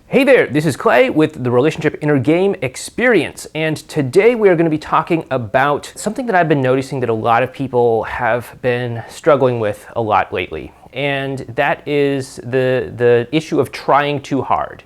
Hey there, this is Clay with the Relationship Inner Game Experience, and today we are going to be talking about something that I've been noticing that a lot of people have been struggling with a lot lately, and that is the issue of trying too hard.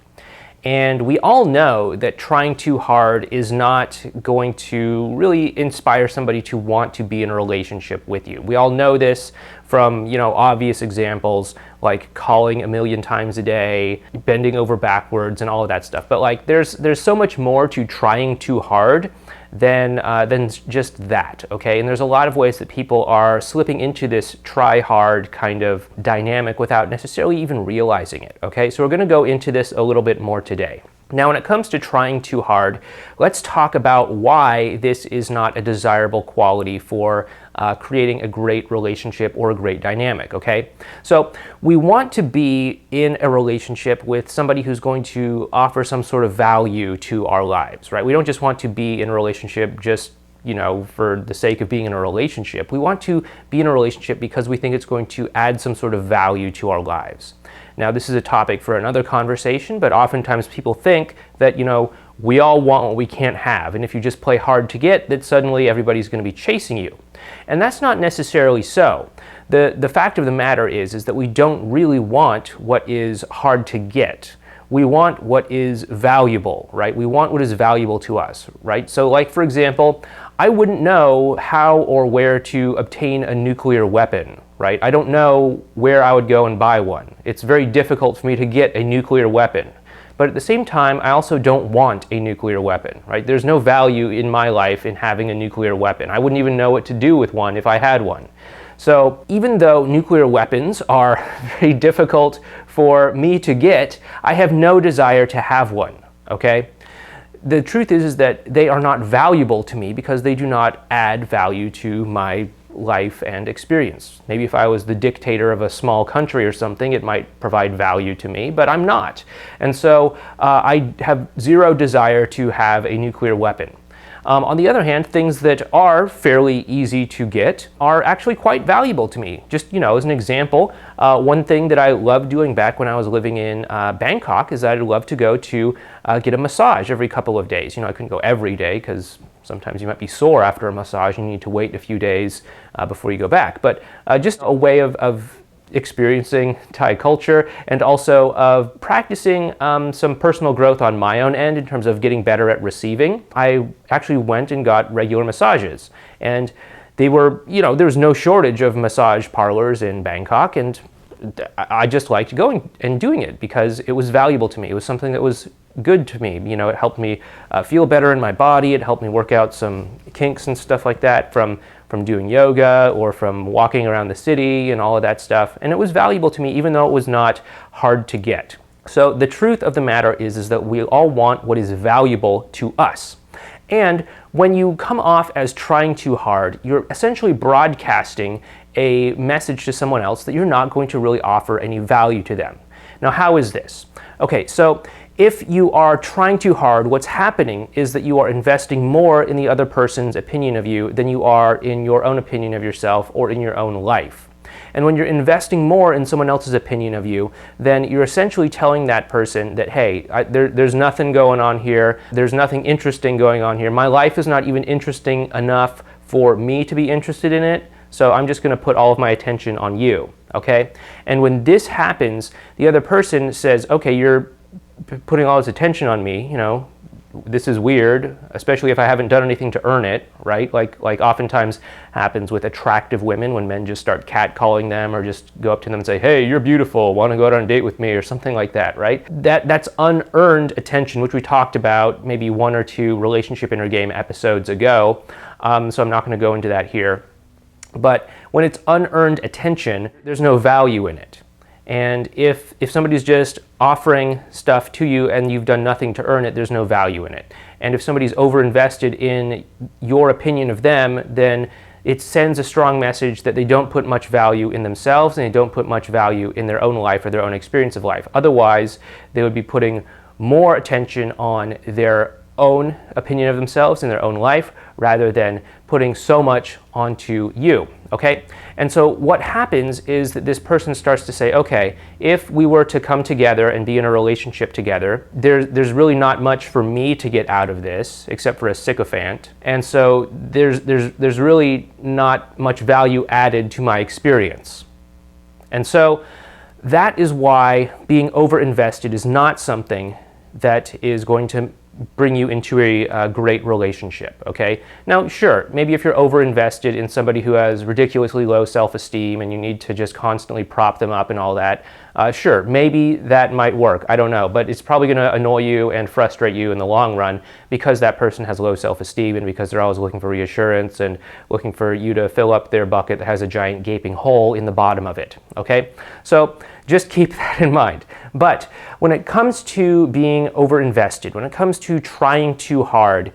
And we all know that trying too hard is not going to really inspire somebody to want to be in a relationship with you. We all know this from, obvious examples like calling a million times a day, bending over backwards, and all of that stuff. But there's so much more to trying too hard than just that, okay? And there's a lot of ways that people are slipping into this try hard kind of dynamic without necessarily even realizing it, okay? So we're going to go into this a little bit more today. Now, when it comes to trying too hard, let's talk about why this is not a desirable quality for creating a great relationship or a great dynamic, okay? So we want to be in a relationship with somebody who's going to offer some sort of value to our lives, right? We don't just want to be in a relationship just for the sake of being in a relationship. We want to be in a relationship because we think it's going to add some sort of value to our lives. Now, this is a topic for another conversation, but oftentimes people think that, we all want what we can't have. And if you just play hard to get, that suddenly everybody's going to be chasing you. And that's not necessarily so. The fact of the matter is that we don't really want what is hard to get. We want what is valuable, right? We want what is valuable to us, right? So like, for example, I wouldn't know how or where to obtain a nuclear weapon, right? I don't know where I would go and buy one. It's very difficult for me to get a nuclear weapon. But at the same time, I also don't want a nuclear weapon, right? There's no value in my life in having a nuclear weapon. I wouldn't even know what to do with one if I had one. So even though nuclear weapons are very difficult for me to get, I have no desire to have one, okay? The truth is that they are not valuable to me because they do not add value to my life and experience. Maybe if I was the dictator of a small country or something, it might provide value to me, but I'm not. And so I have zero desire to have a nuclear weapon. On the other hand, things that are fairly easy to get are actually quite valuable to me. Just, as an example, one thing that I loved doing back when I was living in Bangkok is that I'd love to go to get a massage every couple of days. I couldn't go every day because sometimes you might be sore after a massage and you need to wait a few days before you go back. But just a way of experiencing Thai culture and also of practicing some personal growth on my own end in terms of getting better at receiving. I actually went and got regular massages, and they were, there's no shortage of massage parlors in Bangkok, and I just liked going and doing it because it was valuable to me. It was something that was good to me. It helped me feel better in my body. It helped me work out some kinks and stuff like that from doing yoga or from walking around the city and all of that stuff. And it was valuable to me even though it was not hard to get. So the truth of the matter is that we all want what is valuable to us. And when you come off as trying too hard, you're essentially broadcasting a message to someone else that you're not going to really offer any value to them. Now, how is this? Okay, so if you are trying too hard, what's happening is that you are investing more in the other person's opinion of you than you are in your own opinion of yourself or in your own life. And when you're investing more in someone else's opinion of you, then you're essentially telling that person that, hey, there's nothing going on here. There's nothing interesting going on here. My life is not even interesting enough for me to be interested in it. So I'm just going to put all of my attention on you, okay? And when this happens, the other person says, okay, you're putting all this attention on me, this is weird, especially if I haven't done anything to earn it, right? Like oftentimes happens with attractive women when men just start catcalling them or just go up to them and say, hey, you're beautiful, want to go out on a date with me or something like that, right? That's unearned attention, which we talked about maybe one or two Relationship Inner Game episodes ago. So I'm not going to go into that here. But when it's unearned attention, there's no value in it. And if somebody's just offering stuff to you and you've done nothing to earn it, there's no value in it. And if somebody's overinvested in your opinion of them, then it sends a strong message that they don't put much value in themselves and they don't put much value in their own life or their own experience of life. Otherwise, they would be putting more attention on their own opinion of themselves in their own life rather than putting so much onto you, okay? And so what happens is that this person starts to say, okay, if we were to come together and be in a relationship together, there's really not much for me to get out of this except for a sycophant. And so there's really not much value added to my experience. And so that is why being overinvested is not something that is going to bring you into a great relationship, okay? Now, sure, maybe if you're overinvested in somebody who has ridiculously low self-esteem and you need to just constantly prop them up and all that, sure, maybe that might work, I don't know, but it's probably gonna annoy you and frustrate you in the long run because that person has low self-esteem and because they're always looking for reassurance and looking for you to fill up their bucket that has a giant gaping hole in the bottom of it, okay? So just keep that in mind. But when it comes to being overinvested, when it comes to trying too hard,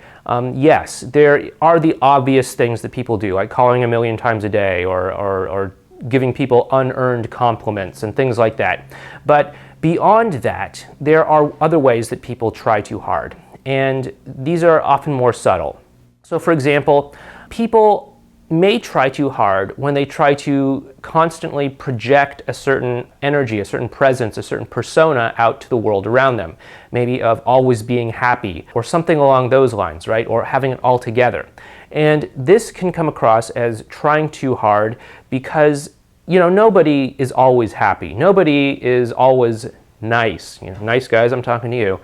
yes, there are the obvious things that people do, like calling a million times a day or giving people unearned compliments and things like that. But beyond that, there are other ways that people try too hard, and these are often more subtle. So for example, people may try too hard when they try to constantly project a certain energy, a certain presence, a certain persona out to the world around them, maybe of always being happy or something along those lines, right? Or having it all together. And this can come across as trying too hard because, you know, nobody is always happy. Nobody is always nice. You know, nice guys, I'm talking to you.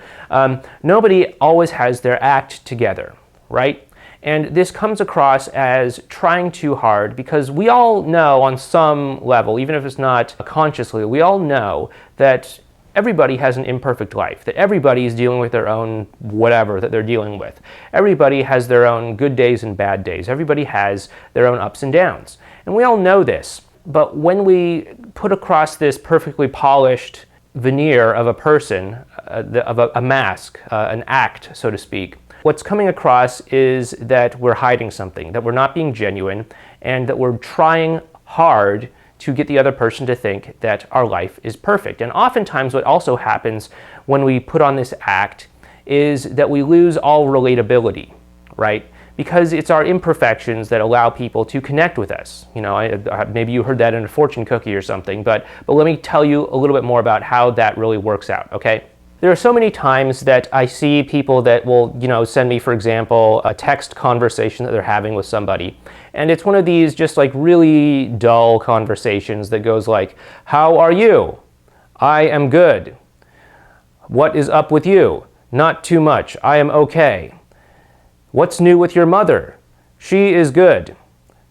Nobody always has their act together, right? And this comes across as trying too hard because we all know on some level, even if it's not consciously, we all know that everybody has an imperfect life, that everybody is dealing with their own whatever that they're dealing with. Everybody has their own good days and bad days. Everybody has their own ups and downs. And we all know this. But when we put across this perfectly polished veneer of a person, of a mask, an act, so to speak, what's coming across is that we're hiding something, that we're not being genuine, and that we're trying hard to get the other person to think that our life is perfect. And oftentimes what also happens when we put on this act is that we lose all relatability, right? Because it's our imperfections that allow people to connect with us. You know, maybe you heard that in a fortune cookie or something, but let me tell you a little bit more about how that really works out, okay? There are so many times that I see people that will, you know, send me, for example, a text conversation that they're having with somebody. And it's one of these just like really dull conversations that goes like, "How are you? I am good. What is up with you? Not too much. I am okay. What's new with your mother? She is good.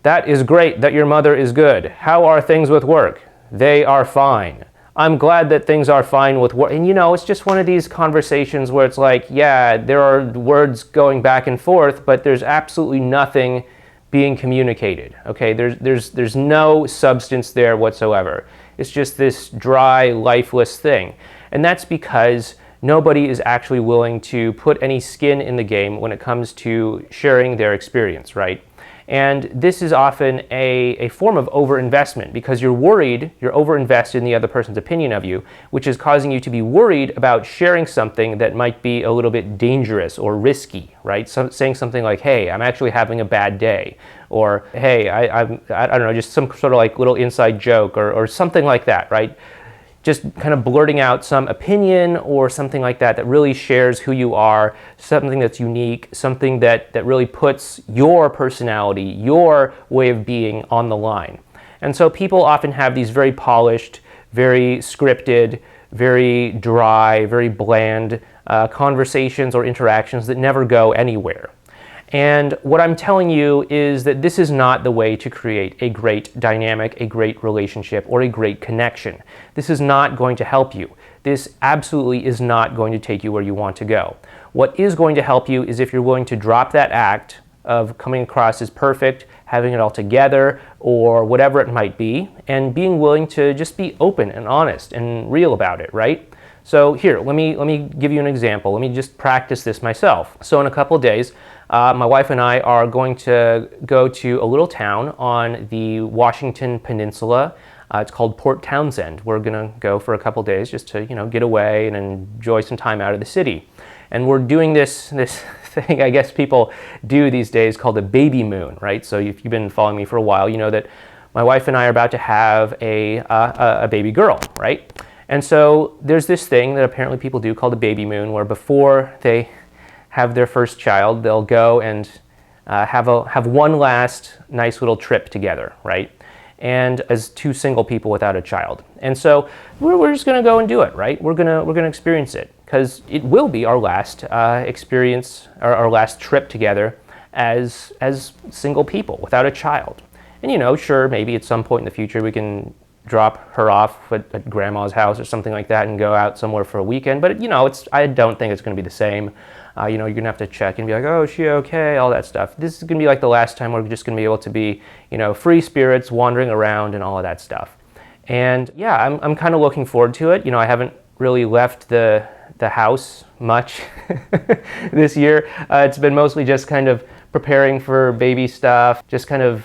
That is great that your mother is good. How are things with work? They are fine. I'm glad that things are fine with work." And you know, it's just one of these conversations where it's like, yeah, there are words going back and forth, but there's absolutely nothing being communicated, okay? There's no substance there whatsoever. It's just this dry, lifeless thing. And that's because nobody is actually willing to put any skin in the game when it comes to sharing their experience, right? And this is often a form of overinvestment because you're worried, you're overinvested in the other person's opinion of you, which is causing you to be worried about sharing something that might be a little bit dangerous or risky, right? Saying something like, "Hey, I'm actually having a bad day," or "Hey, I don't know, just some sort of like little inside joke or something like that, right? Just kind of blurting out some opinion or something like that that really shares who you are, something that's unique, something that really puts your personality, your way of being on the line. And so people often have these very polished, very scripted, very dry, very bland conversations or interactions that never go anywhere. And what I'm telling you is that this is not the way to create a great dynamic, a great relationship, or a great connection. This is not going to help you. This absolutely is not going to take you where you want to go. What is going to help you is if you're willing to drop that act of coming across as perfect, having it all together, or whatever it might be, and being willing to just be open and honest and real about it, right? So here, let me give you an example. Let me just practice this myself. So in a couple of days, my wife and I are going to go to a little town on the Washington Peninsula. It's called Port Townsend. We're going to go for a couple days just to, you know, get away and enjoy some time out of the city. And we're doing this thing I guess people do these days called a baby moon, right? So if you've been following me for a while, you know that my wife and I are about to have a baby girl, right? And so there's this thing that apparently people do called a baby moon, where before they have their first child, they'll go and have one last nice little trip together, right? And as two single people without a child. And so we're just gonna go and do it, right? We're gonna experience it, because it will be our last experience, our last trip together as single people without a child. And you know, sure, maybe at some point in the future we can drop her off at grandma's house or something like that and go out somewhere for a weekend. But you know, I don't think it's going to be the same. You know, you're gonna have to check and be like, oh, is she okay? All that stuff. This is gonna be like the last time we're just gonna be able to be, you know, free spirits wandering around and all of that stuff. And yeah, I'm kind of looking forward to it. You know, I haven't really left the house much this year. It's been mostly just kind of preparing for baby stuff, just kind of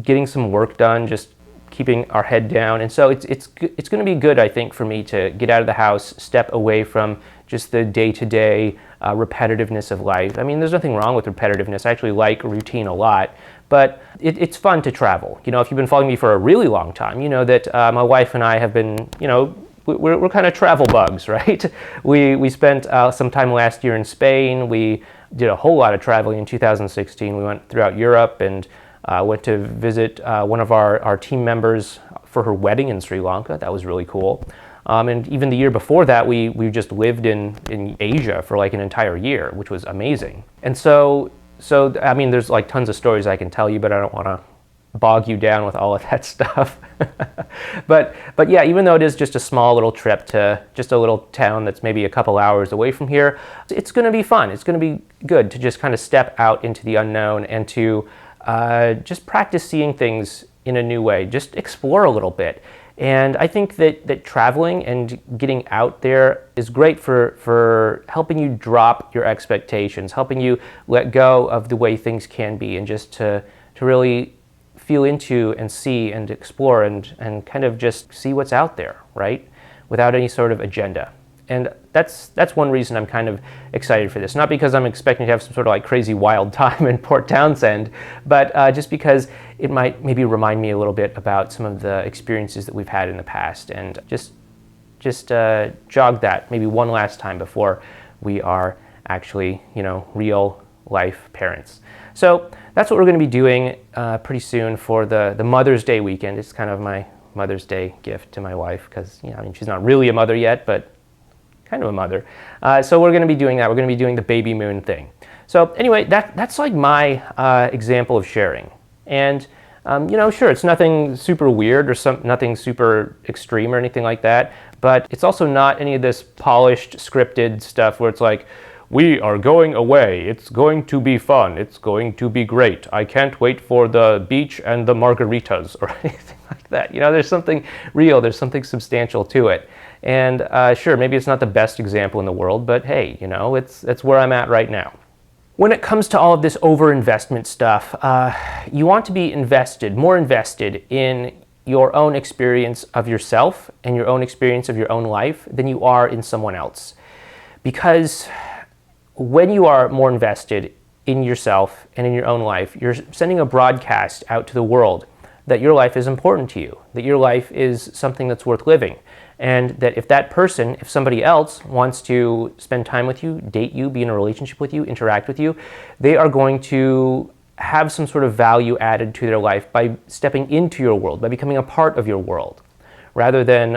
getting some work done, just keeping our head down. And so it's going to be good, I think, for me to get out of the house, step away from just the day-to-day repetitiveness of life. I mean, there's nothing wrong with repetitiveness. I actually like routine a lot, but it's fun to travel. You know, if you've been following me for a really long time, you know that my wife and I have been, you know, we're kind of travel bugs, right? We spent some time last year in Spain. We did a whole lot of traveling in 2016. We went throughout Europe and went to visit one of our team members for her wedding in Sri Lanka. That was really cool. And even the year before that, we just lived in Asia for like an entire year, which was amazing. And so I mean, there's like tons of stories I can tell you, but I don't want to bog you down with all of that stuff. but yeah, even though it is just a small little trip to just a little town that's maybe a couple hours away from here, it's going to be fun. It's going to be good to just kind of step out into the unknown and to just practice seeing things in a new way, just explore a little bit. And I think that traveling and getting out there is great for helping you drop your expectations, helping you let go of the way things can be, and just to really feel into and see and explore and kind of just see what's out there, right? Without any sort of agenda. And that's one reason I'm kind of excited for this. Not because I'm expecting to have some sort of like crazy wild time in Port Townsend, but just because it might maybe remind me a little bit about some of the experiences that we've had in the past, and just jog that maybe one last time before we are actually, you know, real life parents. So that's what we're going to be doing pretty soon for the Mother's Day weekend. It's kind of my Mother's Day gift to my wife, because, you know, I mean, she's not really a mother yet, but kind of a mother. So we're going to be doing that. We're going to be doing the baby moon thing. So anyway, that's like my example of sharing. And you know, sure, it's nothing super weird or nothing super extreme or anything like that, but it's also not any of this polished, scripted stuff where it's like, we are going away, it's going to be fun, it's going to be great, I can't wait for the beach and the margaritas, or anything like that. You know, there's something real, there's something substantial to it. And sure, maybe it's not the best example in the world, but hey, you know, it's where I'm at right now. When it comes to all of this overinvestment stuff, you want to be more invested in your own experience of yourself and your own experience of your own life than you are in someone else. Because when you are more invested in yourself and in your own life, you're sending a broadcast out to the world that your life is important to you, that your life is something that's worth living, and that if somebody else wants to spend time with you, date you, be in a relationship with you, interact with you, they are going to have some sort of value added to their life by stepping into your world, by becoming a part of your world, rather than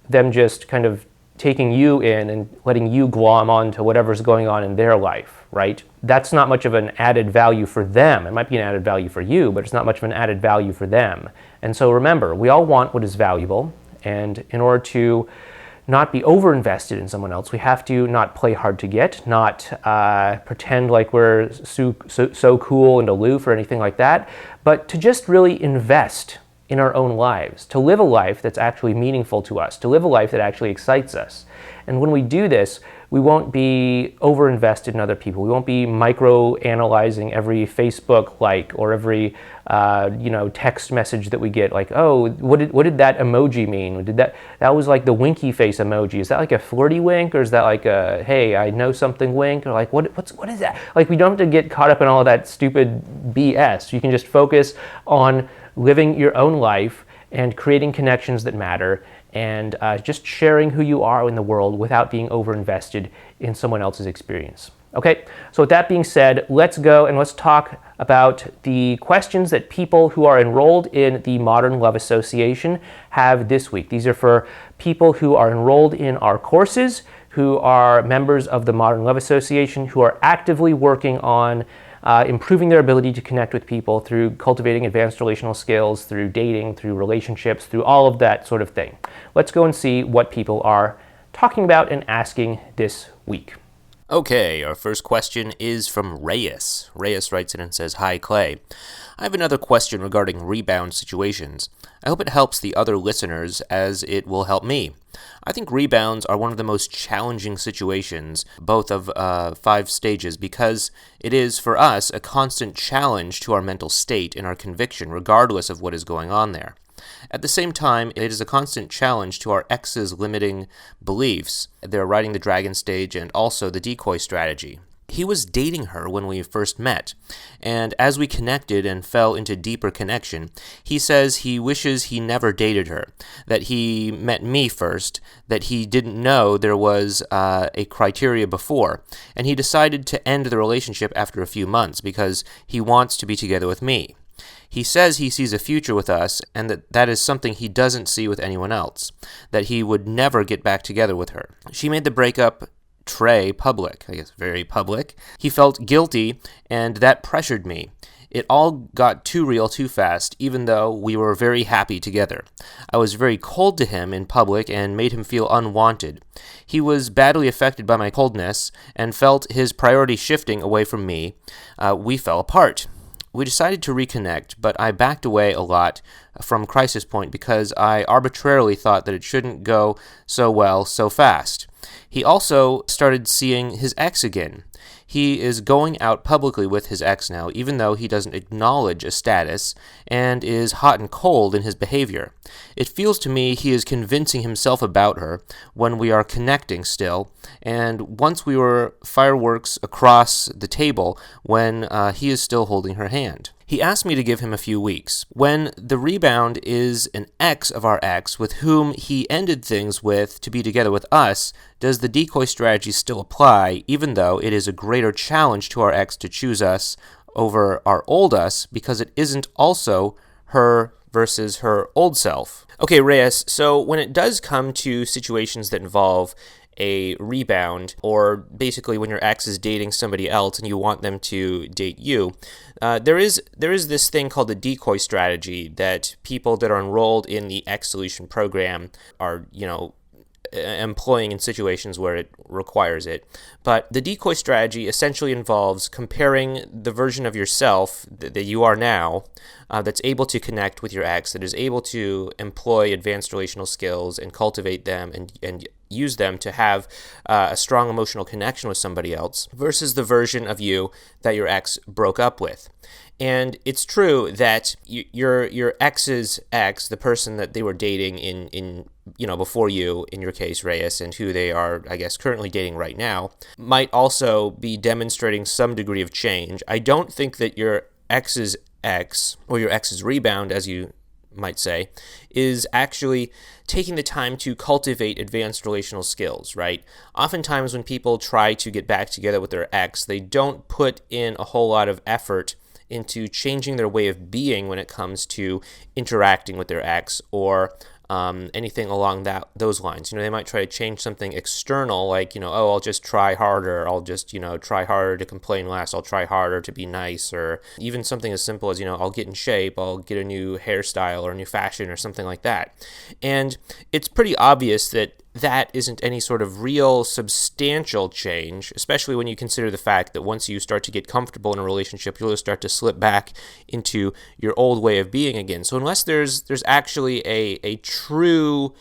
them just kind of taking you in and letting you glom on to whatever's going on in their life, right? That's not much of an added value for them. It might be an added value for you, but it's not much of an added value for them. And so remember, we all want what is valuable, and in order to not be overinvested in someone else, we have to not play hard to get, not pretend like we're so cool and aloof or anything like that, but to just really invest in our own lives, to live a life that's actually meaningful to us, to live a life that actually excites us. And when we do this, We won't be over-invested in other people. We won't be micro-analyzing every Facebook like or every text message that we get, like, oh, what did that emoji mean? That was like the winky face emoji. Is that like a flirty wink, or is that like a hey, I know something wink, or like what is that? Like, we don't have to get caught up in all of that stupid BS. You can just focus on living your own life and creating connections that matter, and just sharing who you are in the world without being over-invested in someone else's experience. Okay, so with that being said, let's go and let's talk about the questions that people who are enrolled in the Modern Love Association have this week. These are for people who are enrolled in our courses, who are members of the Modern Love Association, who are actively working on improving their ability to connect with people through cultivating advanced relational skills, through dating, through relationships, through all of that sort of thing. Let's go and see what people are talking about and asking this week. Okay, our first question is from Reyes. Reyes writes in and says, "Hi, Clay. I have another question regarding rebound situations. I hope it helps the other listeners as it will help me. I think rebounds are one of the most challenging situations, both of 5 stages, because it is, for us, a constant challenge to our mental state and our conviction, regardless of what is going on there. At the same time, it is a constant challenge to our ex's limiting beliefs, their riding the dragon stage, and also the decoy strategy. He was dating her when we first met, and as we connected and fell into deeper connection, he says he wishes he never dated her, that he met me first, that he didn't know there was a criteria before, and he decided to end the relationship after a few months because he wants to be together with me. He says he sees a future with us and that is something he doesn't see with anyone else, that he would never get back together with her. She made the breakup public, I guess very public. He felt guilty and that pressured me. It all got too real too fast, even though we were very happy together. I was very cold to him in public and made him feel unwanted. He was badly affected by my coldness and felt his priority shifting away from me. We fell apart. We decided to reconnect, but I backed away a lot from Crisis Point because I arbitrarily thought that it shouldn't go so well so fast. He also started seeing his ex again. He is going out publicly with his ex now, even though he doesn't acknowledge a status and is hot and cold in his behavior. It feels to me he is convincing himself about her when we are connecting still, and once we were fireworks across the table when he is still holding her hand. He asked me to give him a few weeks. When the rebound is an ex of our ex with whom he ended things with to be together with us, does the decoy strategy still apply, even though it is a greater challenge to our ex to choose us over our old us because it isn't also her versus her old self? Okay, Reyes, so when it does come to situations that involve a rebound, or basically when your ex is dating somebody else and you want them to date you, there is this thing called the decoy strategy that people that are enrolled in the X Solution program are, employing in situations where it requires it. But the decoy strategy essentially involves comparing the version of yourself that you are now, that's able to connect with your ex, that is able to employ advanced relational skills and cultivate them and use them to have a strong emotional connection with somebody else, versus the version of you that your ex broke up with. And it's true that your ex's ex, the person that they were dating in before you, in your case, Reyes, and who they are, I guess, currently dating right now, might also be demonstrating some degree of change. I don't think that your ex's ex, or your ex's rebound, as you might say, is actually taking the time to cultivate advanced relational skills, right? Oftentimes when people try to get back together with their ex, they don't put in a whole lot of effort into changing their way of being when it comes to interacting with their ex, or anything along those lines. They might try to change something external, like, I'll just try harder, I'll just, try harder to complain less, I'll try harder to be nice, or even something as simple as, I'll get in shape, I'll get a new hairstyle or a new fashion or something like that. And it's pretty obvious that isn't any sort of real substantial change, especially when you consider the fact that once you start to get comfortable in a relationship, you'll start to slip back into your old way of being again. So unless there's actually a true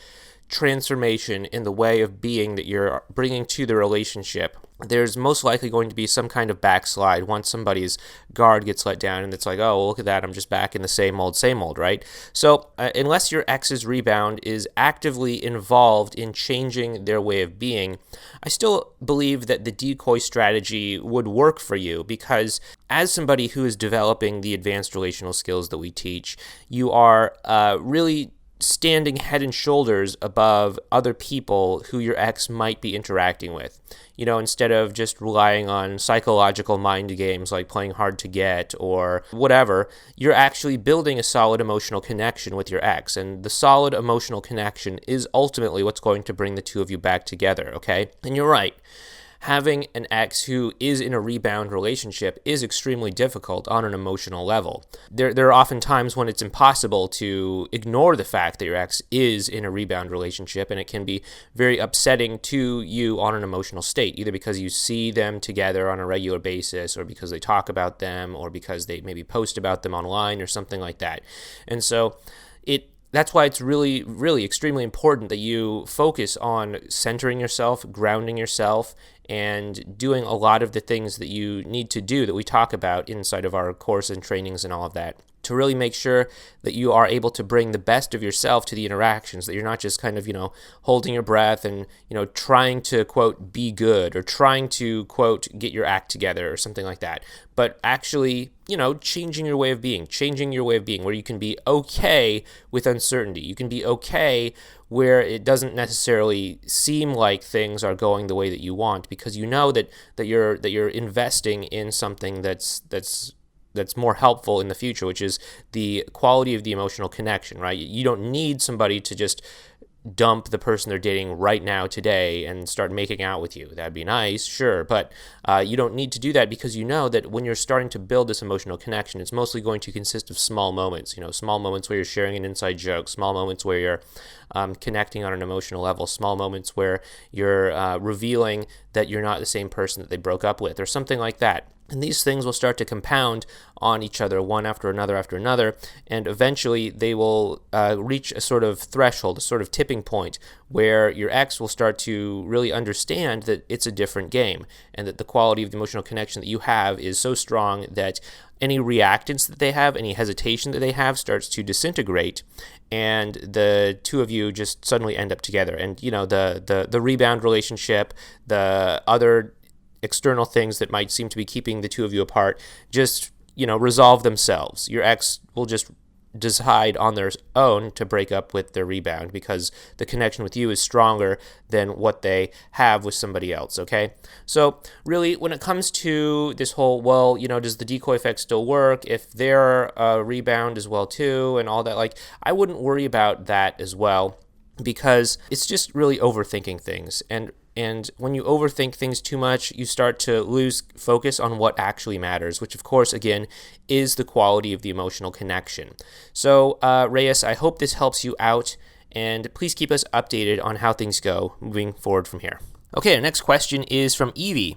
transformation in the way of being that you're bringing to the relationship, there's most likely going to be some kind of backslide once somebody's guard gets let down and it's like, oh, well, look at that, I'm just back in the same old, right? So unless your ex's rebound is actively involved in changing their way of being, I still believe that the decoy strategy would work for you, because as somebody who is developing the advanced relational skills that we teach, you are really standing head and shoulders above other people who your ex might be interacting with. Instead of just relying on psychological mind games like playing hard to get or whatever, you're actually building a solid emotional connection with your ex. And the solid emotional connection is ultimately what's going to bring the two of you back together, okay? And you're right. Having an ex who is in a rebound relationship is extremely difficult on an emotional level. There are often times when it's impossible to ignore the fact that your ex is in a rebound relationship, and it can be very upsetting to you on an emotional state, either because you see them together on a regular basis, or because they talk about them, or because they maybe post about them online or something like that. And so that's why it's really, really extremely important that you focus on centering yourself, grounding yourself, and doing a lot of the things that you need to do that we talk about inside of our course and trainings and all of that, to really make sure that you are able to bring the best of yourself to the interactions, that you're not just kind of, holding your breath and, trying to, quote, be good, or trying to, quote, get your act together or something like that, but actually, changing your way of being where you can be okay with uncertainty. You can be okay where it doesn't necessarily seem like things are going the way that you want, because you know that you're investing in something that's more helpful in the future, which is the quality of the emotional connection, right? You don't need somebody to just dump the person they're dating right now today and start making out with you. That'd be nice, sure, but you don't need to do that, because you know that when you're starting to build this emotional connection, it's mostly going to consist of small moments, small moments where you're sharing an inside joke, small moments where you're connecting on an emotional level, small moments where you're revealing that you're not the same person that they broke up with, or something like that. And these things will start to compound on each other, one after another, and eventually they will reach a sort of threshold, a sort of tipping point, where your ex will start to really understand that it's a different game, and that the quality of the emotional connection that you have is so strong that any reactance that they have, any hesitation that they have, starts to disintegrate, and the two of you just suddenly end up together. And the rebound relationship, the other external things that might seem to be keeping the two of you apart, just resolve themselves. Your ex will just decide on their own to break up with their rebound, because the connection with you is stronger than what they have with somebody else, okay? So really, when it comes to this whole, does the decoy effect still work if they're a rebound as well too, and all that, I wouldn't worry about that as well, because it's just really overthinking things. And when you overthink things too much, you start to lose focus on what actually matters, which, of course, again, is the quality of the emotional connection. So, Reyes, I hope this helps you out, and please keep us updated on how things go moving forward from here. Okay, our next question is from Evie.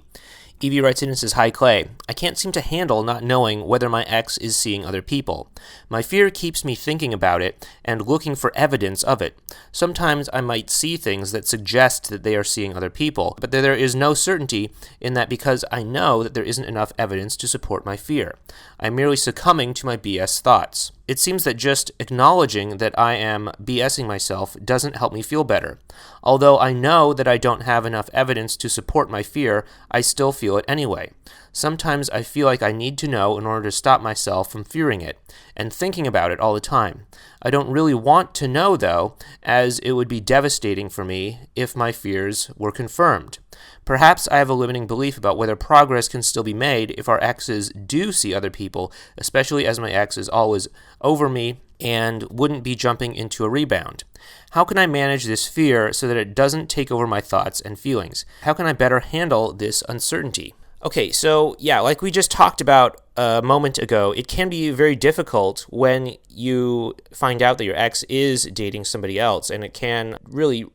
Evie writes in and says, "Hi Clay, I can't seem to handle not knowing whether my ex is seeing other people. My fear keeps me thinking about it and looking for evidence of it. Sometimes I might see things that suggest that they are seeing other people, but there is no certainty in that, because I know that there isn't enough evidence to support my fear. I'm merely succumbing to my BS thoughts. It seems that just acknowledging that I am BSing myself doesn't help me feel better. Although I know that I don't have enough evidence to support my fear, I still feel it anyway. Sometimes I feel like I need to know in order to stop myself from fearing it, and thinking about it all the time. I don't really want to know, though, as it would be devastating for me if my fears were confirmed. Perhaps I have a limiting belief about whether progress can still be made if our exes do see other people, especially as my ex is always over me and wouldn't be jumping into a rebound. How can I manage this fear so that it doesn't take over my thoughts and feelings? How can I better handle this uncertainty?" Okay, so yeah, like we just talked about a moment ago, it can be very difficult when you find out that your ex is dating somebody else, and it can really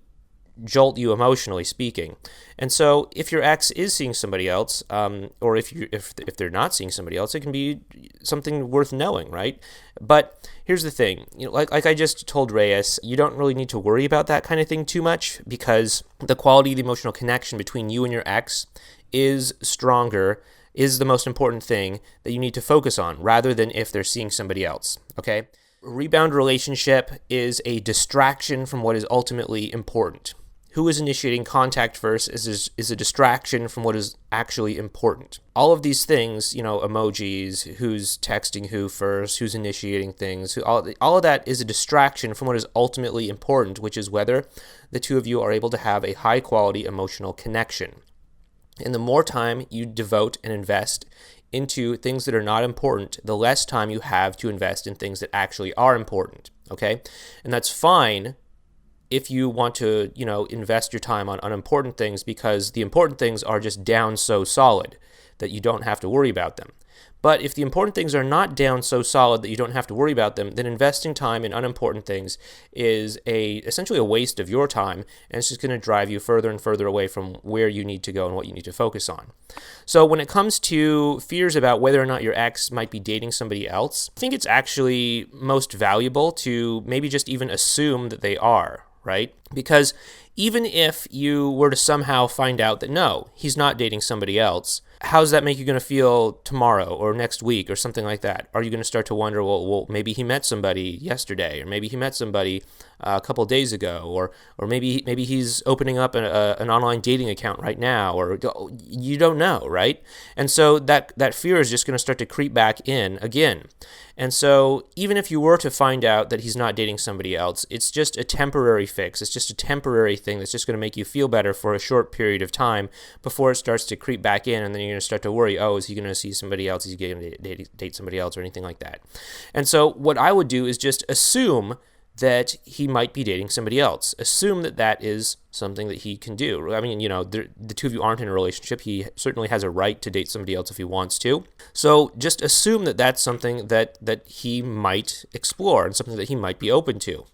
jolt you emotionally speaking. And so if your ex is seeing somebody else, or if they're not seeing somebody else, it can be something worth knowing, right? But here's the thing, like I just told Reyes, you don't really need to worry about that kind of thing too much, because the quality of the emotional connection between you and your ex is stronger, is the most important thing that you need to focus on, rather than if they're seeing somebody else, okay? Rebound relationship is a distraction from what is ultimately important. Who is initiating contact first is a distraction from what is actually important. All of these things, emojis, who's texting who first, who's initiating things, all of that is a distraction from what is ultimately important, which is whether the two of you are able to have a high quality emotional connection. And the more time you devote and invest into things that are not important, the less time you have to invest in things that actually are important, okay? And that's fine if you want to, invest your time on unimportant things, because the important things are just down so solid that you don't have to worry about them. But if the important things are not down so solid that you don't have to worry about them, then investing time in unimportant things is essentially a waste of your time, and it's just going to drive you further and further away from where you need to go and what you need to focus on. So when it comes to fears about whether or not your ex might be dating somebody else, I think it's actually most valuable to maybe just even assume that they are, right? Because even if you were to somehow find out that no, he's not dating somebody else, how does that make you going to feel tomorrow or next week or something like that? Are you going to start to wonder, well, maybe he met somebody yesterday, or maybe he met somebody a couple of days ago, or maybe he's opening up an online dating account right now, or you don't know, right? And so that fear is just going to start to creep back in again. And so even if you were to find out that he's not dating somebody else, it's just a temporary fix. It's just a temporary thing that's just going to make you feel better for a short period of time before it starts to creep back in, and then you're going to start to worry, is he going to see somebody else? Is he going to date somebody else or anything like that? And so what I would do is just assume that he might be dating somebody else. Assume that is something that he can do. I mean, the two of you aren't in a relationship. He certainly has a right to date somebody else if he wants to. So just assume that that's something that he might explore and something that he might be open to.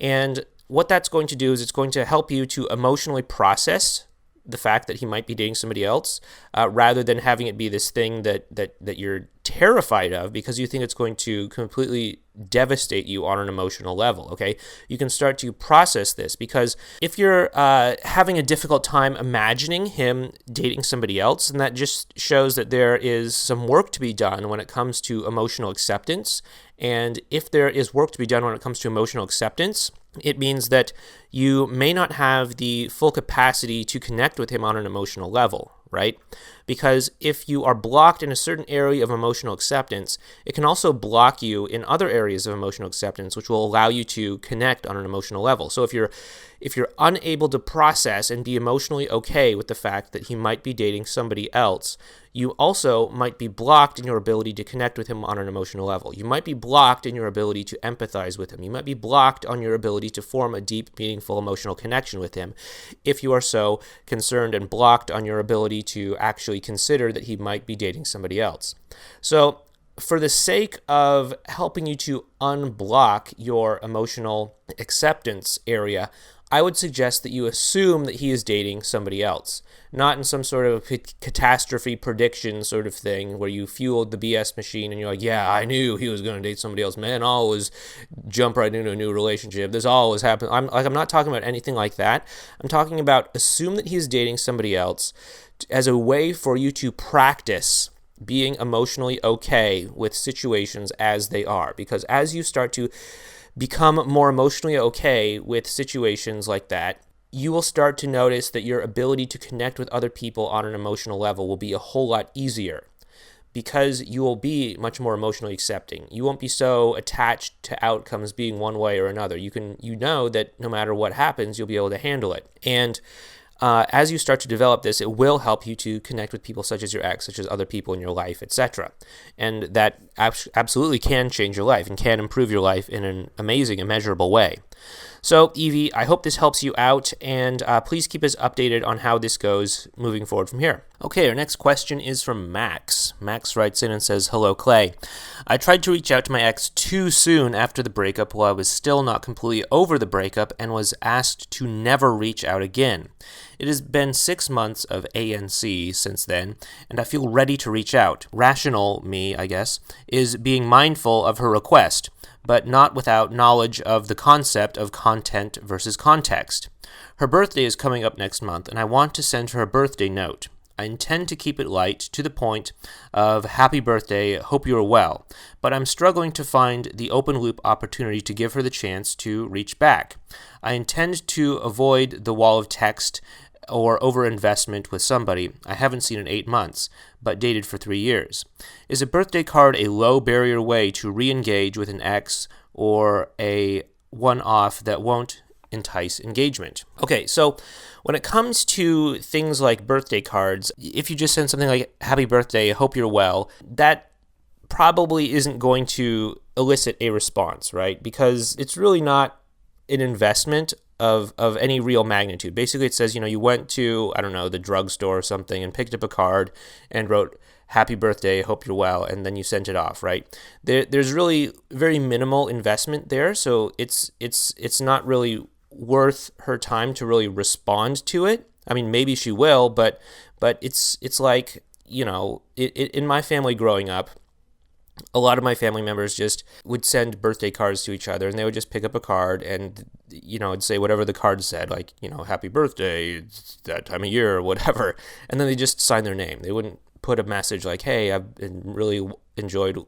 And what that's going to do is it's going to help you to emotionally process the fact that he might be dating somebody else, rather than having it be this thing that you're terrified of because you think it's going to completely devastate you on an emotional level, okay? You can start to process this, because if you're having a difficult time imagining him dating somebody else, and that just shows that there is some work to be done when it comes to emotional acceptance. And if there is work to be done when it comes to emotional acceptance, it means that you may not have the full capacity to connect with him on an emotional level, right? Because if you are blocked in a certain area of emotional acceptance, it can also block you in other areas of emotional acceptance, which will allow you to connect on an emotional level. So if you're unable to process and be emotionally okay with the fact that he might be dating somebody else, you also might be blocked in your ability to connect with him on an emotional level. You might be blocked in your ability to empathize with him. You might be blocked on your ability to form a deep, meaningful emotional connection with him if you are so concerned, and blocked on your ability to actually consider that he might be dating somebody else. So for the sake of helping you to unblock your emotional acceptance area, I would suggest that you assume that he is dating somebody else, not in some sort of catastrophe prediction sort of thing where you fueled the BS machine and you're like, yeah, I knew he was going to date somebody else. Man, always jump right into a new relationship. This always happens. I'm not talking about anything like that. I'm talking about assume that he is dating somebody else as a way for you to practice being emotionally okay with situations as they are. Because as you start to become more emotionally okay with situations like that, you will start to notice that your ability to connect with other people on an emotional level will be a whole lot easier, because you will be much more emotionally accepting. You won't be so attached to outcomes being one way or another. You know that no matter what happens, you'll be able to handle it. And as you start to develop this, it will help you to connect with people such as your ex, such as other people in your life, etc. And that absolutely can change your life and can improve your life in an amazing, immeasurable way. So, Evie, I hope this helps you out, and please keep us updated on how this goes moving forward from here. Okay, our next question is from Max. Max writes in and says, "Hello, Clay. I tried to reach out to my ex too soon after the breakup while I was still not completely over the breakup and was asked to never reach out again. It has been 6 months of ANC since then, and I feel ready to reach out. Rational me, I guess, is being mindful of her request, but not without knowledge of the concept of content versus context. Her birthday is coming up next month, and I want to send her a birthday note. I intend to keep it light to the point of happy birthday, hope you are well, but I'm struggling to find the open loop opportunity to give her the chance to reach back. I intend to avoid the wall of text or overinvestment with somebody I haven't seen in 8 months, but dated for 3 years. Is a birthday card a low barrier way to re-engage with an ex, or a one-off that won't entice engagement?" Okay, so when it comes to things like birthday cards, if you just send something like "Happy birthday, hope you're well," that probably isn't going to elicit a response, right? Because it's really not an investment of any real magnitude. Basically, it says, you went to, I don't know, the drugstore or something and picked up a card and wrote "Happy birthday, hope you're well," and then you sent it off, right? There's really very minimal investment there, so it's not really worth her time to really respond to it. I mean, maybe she will, but it's like, in my family growing up, a lot of my family members just would send birthday cards to each other, and they would just pick up a card and, it'd say whatever the card said, like, "Happy birthday, it's that time of year," or whatever. And then they just sign their name. They wouldn't put a message like, "Hey, I've really enjoyed,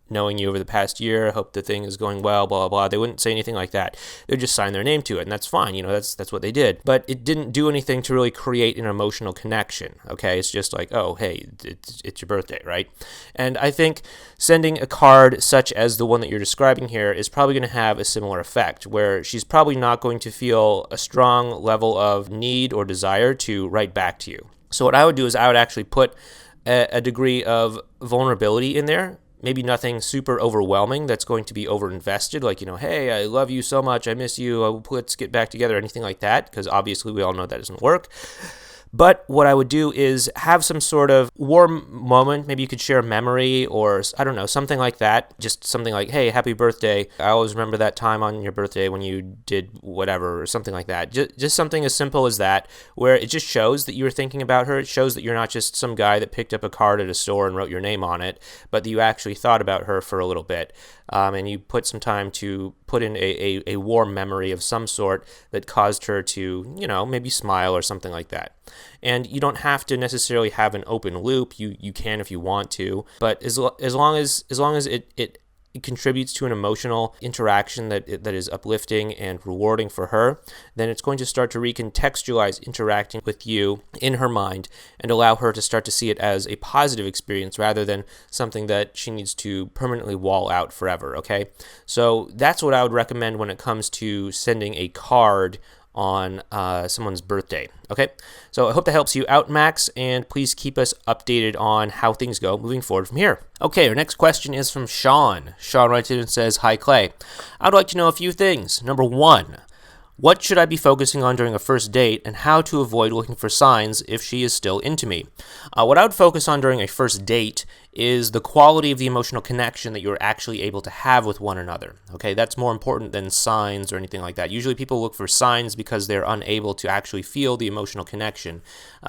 knowing you over the past year. I hope the thing is going well, blah, blah, blah." They wouldn't say anything like that. They'd just sign their name to it, and that's fine. That's what they did. But it didn't do anything to really create an emotional connection, okay? It's just like, oh, hey, it's your birthday, right? And I think sending a card such as the one that you're describing here is probably going to have a similar effect, where she's probably not going to feel a strong level of need or desire to write back to you. So what I would do is I would actually put a degree of vulnerability in there. Maybe nothing super overwhelming that's going to be overinvested, like, "Hey, I love you so much, I miss you, let's get back together," anything like that, because obviously we all know that doesn't work. But what I would do is have some sort of warm moment. Maybe you could share a memory, or I don't know, something like that. Just something like, "Hey, happy birthday. I always remember that time on your birthday when you did whatever," or something like that. Just something as simple as that, where it just shows that you were thinking about her. It shows that you're not just some guy that picked up a card at a store and wrote your name on it, but that you actually thought about her for a little bit. And you put some time to put in a warm memory of some sort that caused her to, maybe smile or something like that. And you don't have to necessarily have an open loop. You can if you want to, but as long as it contributes to an emotional interaction that is uplifting and rewarding for her, then it's going to start to recontextualize interacting with you in her mind and allow her to start to see it as a positive experience rather than something that she needs to permanently wall out forever, okay? So that's what I would recommend when it comes to sending a card on someone's birthday. Okay, so I hope that helps you out, Max, and please keep us updated on how things go moving forward from here. Okay, our next question is from Sean. Sean writes in and says, "Hi, Clay. I'd like to know a few things. Number 1, what should I be focusing on during a first date, and how to avoid looking for signs if she is still into me?" What I would focus on during a first date is the quality of the emotional connection that you're actually able to have with one another. Okay, that's more important than signs or anything like that. Usually people look for signs because they're unable to actually feel the emotional connection,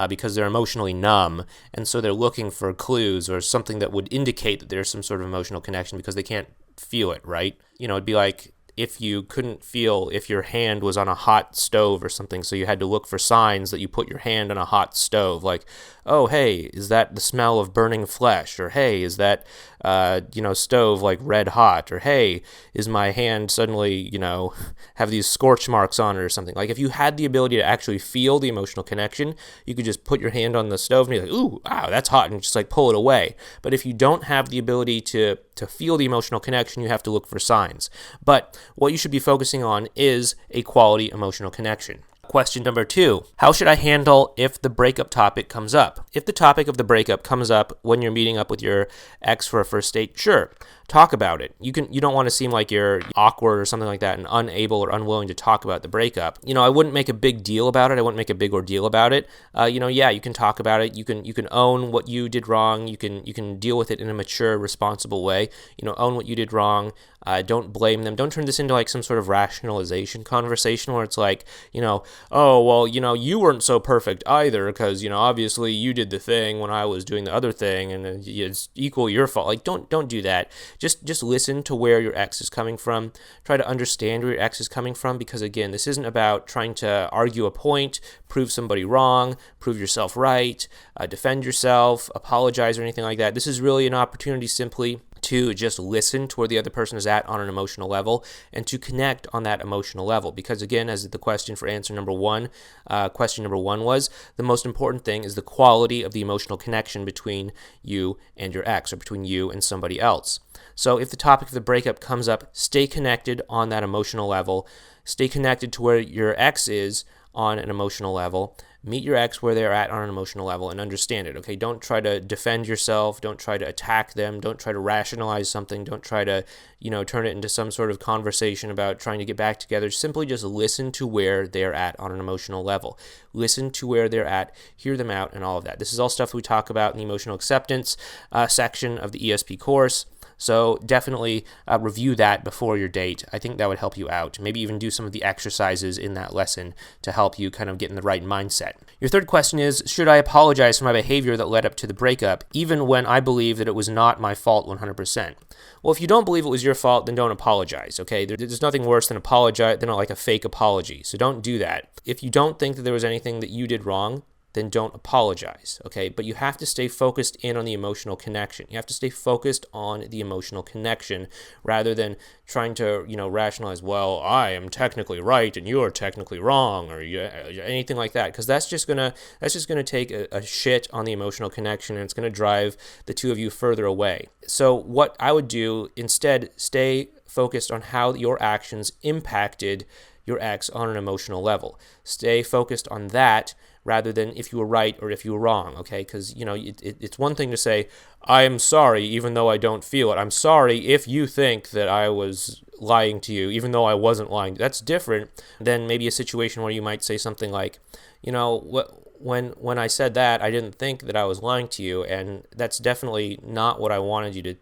because they're emotionally numb, and so they're looking for clues or something that would indicate that there's some sort of emotional connection because they can't feel it, right? It'd be like if you couldn't feel if your hand was on a hot stove or something, so you had to look for signs that you put your hand on a hot stove, like, oh, hey, is that the smell of burning flesh? Or, hey, is that, stove like red hot? Or, hey, is my hand suddenly, have these scorch marks on it or something? Like, if you had the ability to actually feel the emotional connection, you could just put your hand on the stove and be like, ooh, wow, that's hot, and just like pull it away. But if you don't have the ability to feel the emotional connection, you have to look for signs. But what you should be focusing on is a quality emotional connection. Question number 2, how should I handle if the breakup topic comes up? If the topic of the breakup comes up when you're meeting up with your ex for a first date, sure, talk about it. You don't want to seem like you're awkward or something like that and unable or unwilling to talk about the breakup. I wouldn't make a big deal about it. I wouldn't make a big ordeal about it. You can talk about it. You can own what you did wrong. You can deal with it in a mature, responsible way. Own what you did wrong. Don't blame them. Don't turn this into like some sort of rationalization conversation where it's like, oh, well, you weren't so perfect either because, obviously you did the thing when I was doing the other thing and it's equal your fault. Like, don't do that. Just listen to where your ex is coming from. Try to understand where your ex is coming from because, again, this isn't about trying to argue a point, prove somebody wrong, prove yourself right, defend yourself, apologize or anything like that. This is really an opportunity simply to just listen to where the other person is at on an emotional level and to connect on that emotional level. Because again, as the question for answer number 1, question number 1 was, the most important thing is the quality of the emotional connection between you and your ex or between you and somebody else. So if the topic of the breakup comes up, stay connected on that emotional level. Stay connected to where your ex is on an emotional level. Meet your ex where they're at on an emotional level and understand it, okay? Don't try to defend yourself. Don't try to attack them. Don't try to rationalize something. Don't try to, turn it into some sort of conversation about trying to get back together. Simply just listen to where they're at on an emotional level. Listen to where they're at, hear them out, and all of that. This is all stuff we talk about in the emotional acceptance section of the ESP course. So definitely review that before your date. I think that would help you out. Maybe even do some of the exercises in that lesson to help you kind of get in the right mindset. Your third question is, should I apologize for my behavior that led up to the breakup, even when I believe that it was not my fault 100%? Well, if you don't believe it was your fault, then don't apologize, okay? There's nothing worse than like a fake apology. So don't do that. If you don't think that there was anything that you did wrong, then don't apologize, okay? But you have to stay focused in on the emotional connection. You have to stay focused on the emotional connection rather than trying to, rationalize, well, I am technically right and you're technically wrong or anything like that, because that's just gonna take a shit on the emotional connection and it's gonna drive the two of you further away. So what I would do instead, stay focused on how your actions impacted your ex on an emotional level. Stay focused on that rather than if you were right or if you were wrong, okay? Because, it's one thing to say, I am sorry even though I don't feel it. I'm sorry if you think that I was lying to you even though I wasn't lying. That's different than maybe a situation where you might say something like, when I said that, I didn't think that I was lying to you, and that's definitely not what I wanted you to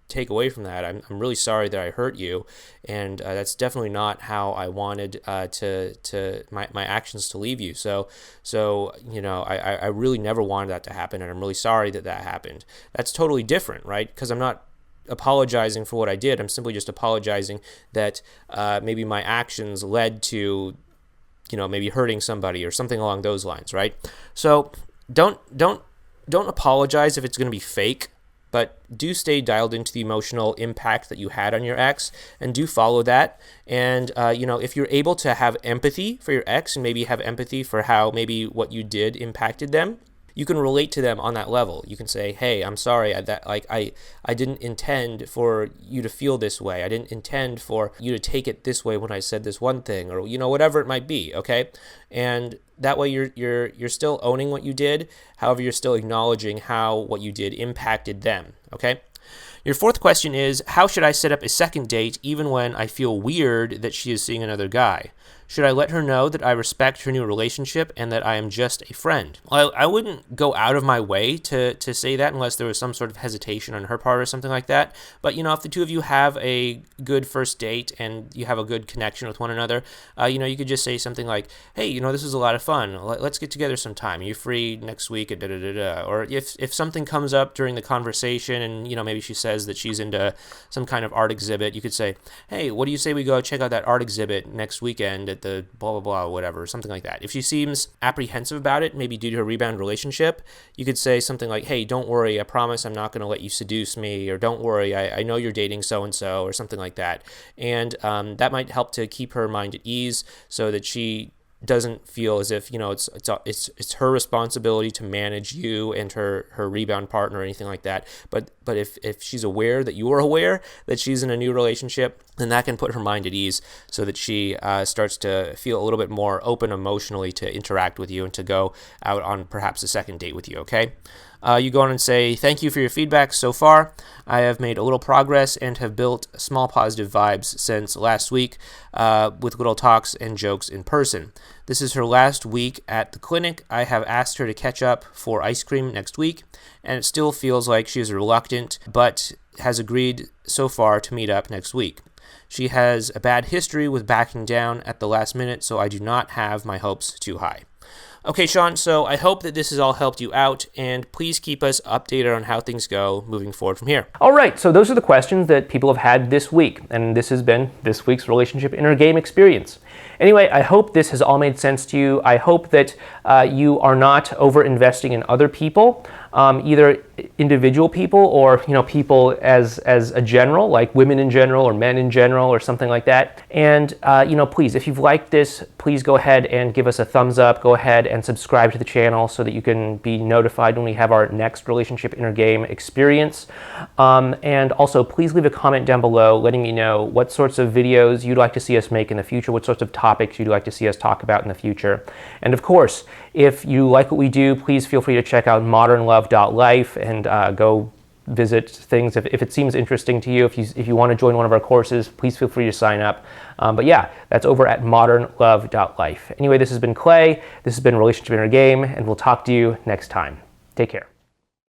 take away from that. I'm really sorry that I hurt you, and that's definitely not how I wanted my actions to leave you. So I really never wanted that to happen, and I'm really sorry that happened. That's totally different, right? Because I'm not apologizing for what I did. I'm simply just apologizing that maybe my actions led to maybe hurting somebody or something along those lines, right? So don't apologize if it's going to be fake. But do stay dialed into the emotional impact that you had on your ex, and do follow that. And, if you're able to have empathy for your ex and maybe have empathy for how maybe what you did impacted them, you can relate to them on that level. You can say, hey, I'm sorry I didn't intend for you to feel this way. I didn't intend for you to take it this way when I said this one thing, or, whatever it might be. Okay. And that way you're still owning what you did. However, you're still acknowledging how what you did impacted them. Okay. Your fourth question is, how should I set up a second date even when I feel weird that she is seeing another guy? Should I let her know that I respect her new relationship and that I am just a friend? Well, I wouldn't go out of my way to say that unless there was some sort of hesitation on her part or something like that. But, if the two of you have a good first date and you have a good connection with one another, you could just say something like, hey, this is a lot of fun. Let's get together sometime. Are you free next week? Or if something comes up during the conversation and, maybe she says that she's into some kind of art exhibit, you could say, hey, what do you say we go check out that art exhibit next weekend at the blah, blah, blah, whatever, something like that. If she seems apprehensive about it, maybe due to her rebound relationship, you could say something like, hey, don't worry, I promise I'm not going to let you seduce me, or don't worry, I know you're dating so-and-so, or something like that. And that might help to keep her mind at ease so that she doesn't feel as if it's her responsibility to manage you and her rebound partner or anything like that. But if she's aware that you are aware that she's in a new relationship, And that can put her mind at ease so that she starts to feel a little bit more open emotionally to interact with you and to go out on perhaps a second date with you, okay? You go on and say, thank you for your feedback so far. I have made a little progress and have built small positive vibes since last week with little talks and jokes in person. This is her last week at the clinic. I have asked her to catch up for ice cream next week, and it still feels like she is reluctant, but has agreed so far to meet up next week. She has a bad history with backing down at the last minute, so I do not have my hopes too high. Okay, Sean, so I hope that this has all helped you out, and please keep us updated on how things go moving forward from here. All right, so those are the questions that people have had this week, and this has been this week's Relationship Inner Game Experience. Anyway, I hope this has all made sense to you. I hope that you are not over-investing in other people, either individual people or people as a general, like women in general or men in general or something like that. And please, if you've liked this, please go ahead and give us a thumbs up. Go ahead and subscribe to the channel so that you can be notified when we have our next Relationship Inner Game Experience. And also, please leave a comment down below letting me know what sorts of videos you'd like to see us make in the future, what sorts of topics you'd like to see us talk about in the future. And of course, if you like what we do, please feel free to check out modernlove.life and go visit things if it seems interesting to you. If you want to join one of our courses, please feel free to sign up. But yeah, that's over at modernlove.life. Anyway, this has been Clay. This has been Relationship Inner Game, and we'll talk to you next time. Take care.